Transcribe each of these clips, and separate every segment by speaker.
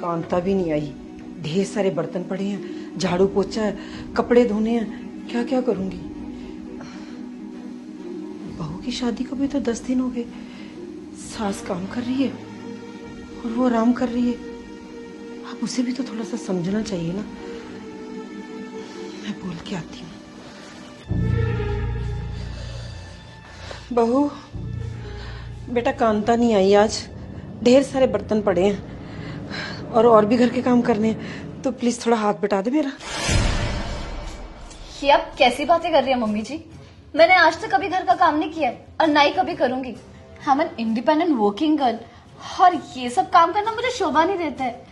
Speaker 1: कांता भी नहीं आई, ढेर सारे बर्तन पड़े हैं, झाड़ू पोछा है, कपड़े धोने हैं, क्या क्या करूंगी। बहू की शादी को भी तो 10 दिन हो गए। सास काम कर रही है और वो आराम कर रही है। अब उसे भी तो थोड़ा सा समझना चाहिए ना। मैं बोल के आती हूँ। बहू बेटा, कांता नहीं आई आज, ढेर सारे बर्तन पड़े हैं और भी घर के काम करने हैं, तो प्लीज थोड़ा हाथ बटा दे मेरा।
Speaker 2: ये आप कैसी बातें कर रही है मम्मी जी? मैंने आज तक कभी घर का काम नहीं किया और ना ही कभी करूंगी। हम एन इंडिपेंडेंट वर्किंग गर्ल, और ये सब काम करना मुझे शोभा नहीं देता है।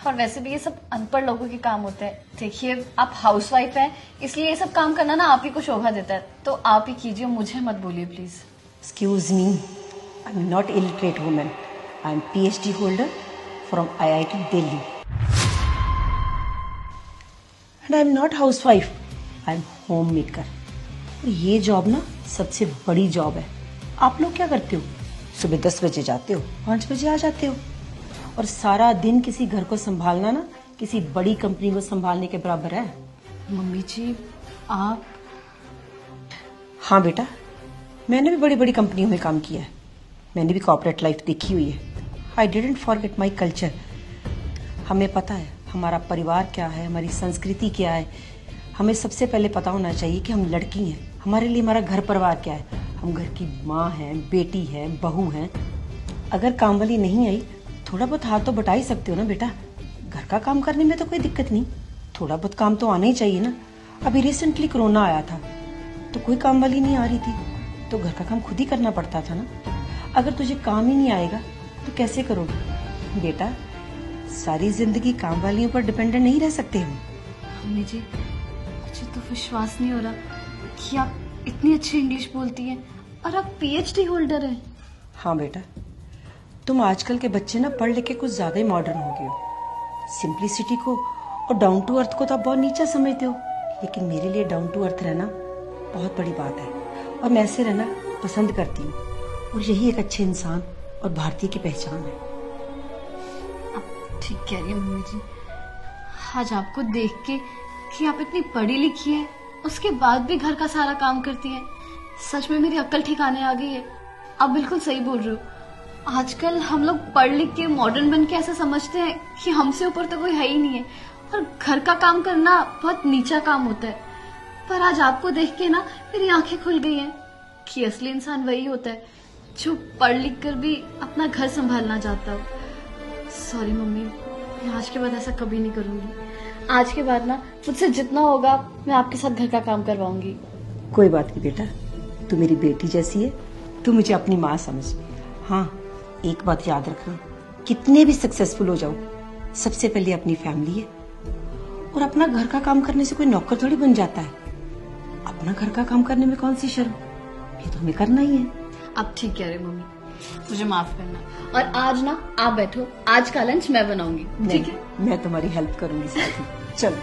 Speaker 2: और वैसे भी ये सब अनपढ़ लोगों के काम होते हैं। देखिए, आप हाउसवाइफ हैं, इसलिए ये सब काम करना ना आप ही को शोभा देता है, तो आप ही कीजिए, मुझे मत बोलिए please.
Speaker 1: Excuse me, I'm not illiterate woman. I'm PhD holder from IIT Delhi. And I'm not housewife. I'm homemaker. और ये जॉब ना सबसे बड़ी जॉब है। आप लोग क्या करते हो? सुबह 10 बजे जाते हो, 5 बजे आ जाते हो, और सारा दिन किसी घर को संभालना ना किसी बड़ी कंपनी को संभालने के बराबर है।
Speaker 2: मम्मी जी आप...
Speaker 1: हाँ बेटा, मैंने भी बड़ी बड़ी कंपनियों में काम किया है। मैंने भी कॉर्पोरेट लाइफ देखी हुई है। I didn't forget my culture. हमें पता है हमारा परिवार क्या है, हमारी संस्कृति क्या है। हमें सबसे पहले पता होना चाहिए कि हम लड़की हैं, हमारे लिए हमारा घर परिवार क्या है। हम घर की माँ हैं, बेटी है, बहू हैं। अगर काम वाली नहीं आई, थोड़ा बहुत हाथ तो बटा ही सकते हो ना बेटा। घर का काम करने में तो कोई दिक्कत नहीं, थोड़ा बहुत काम तो आना ही चाहिए ना। अभी रिसेंटली कोरोना आया था तो कोई काम वाली नहीं आ रही थी, तो घर का काम खुद ही करना पड़ता था ना। अगर तुझे काम ही नहीं आएगा तो कैसे करोगे बेटा? सारी जिंदगी काम वालियों पर डिपेंडेंट नहीं रह सकते हम।
Speaker 2: मम्मी जी, मुझे तो विश्वास नहीं हो रहा कि आप इतनी अच्छी इंग्लिश बोलती हैं और आप PhD होल्डर हैं।
Speaker 1: हाँ बेटा, तुम आजकल के बच्चे ना पढ़ लिख के कुछ ज्यादा ही मॉडर्न हो गए हो। सिंप्लिसिटी को और डाउन टू अर्थ को तो आप बहुत नीचा समझते हो, लेकिन मेरे लिए डाउन टू अर्थ रहना बहुत बड़ी बात है, और मैं ऐसे रहना पसंद करती हूँ, और यही एक अच्छे इंसान और भारतीय की पहचान है।
Speaker 2: आप ठीक कह रही हैं मम्मी जी। आज आपको देख के कि आप इतनी पढ़ी लिखी है, उसके बाद भी घर का सारा काम करती है, सच में मेरी अक्ल ठिकाने आ गई है। आप बिल्कुल सही बोल रहे हो। आजकल हम लोग पढ़ लिख के मॉडर्न बन के ऐसा समझते हैं कि हमसे ऊपर तो कोई है ही नहीं है, और घर का काम करना बहुत नीचा काम होता है। पर आज आपको देख के ना मेरी आंखें खुल गई हैं कि असली इंसान वही होता है जो पढ़ लिख कर भी अपना घर संभालना चाहता हो। सॉरी मम्मी, मैं आज के बाद ऐसा कभी नहीं करूंगी। आज के बाद ना मुझसे जितना होगा मैं आपके साथ घर का काम करवाऊंगी।
Speaker 1: कोई बात नहीं बेटा, तू मेरी बेटी जैसी है, तू मुझे अपनी माँ समझ। हाँ, एक बात याद रखना, कितने भी सक्सेसफुल हो जाओ, सबसे पहले अपनी फैमिली है। और अपना घर का काम करने से कोई नौकर थोड़ी बन जाता है। अपना घर का काम करने में कौन सी शर्म, ये तो हमें करना ही है।
Speaker 2: आप ठीक कह रहे मम्मी, मुझे माफ करना। और आज ना आप बैठो, आज का लंच मैं बनाऊंगी, ठीक है?
Speaker 1: मैं तुम्हारी हेल्प करूंगी साथ ही। चलो।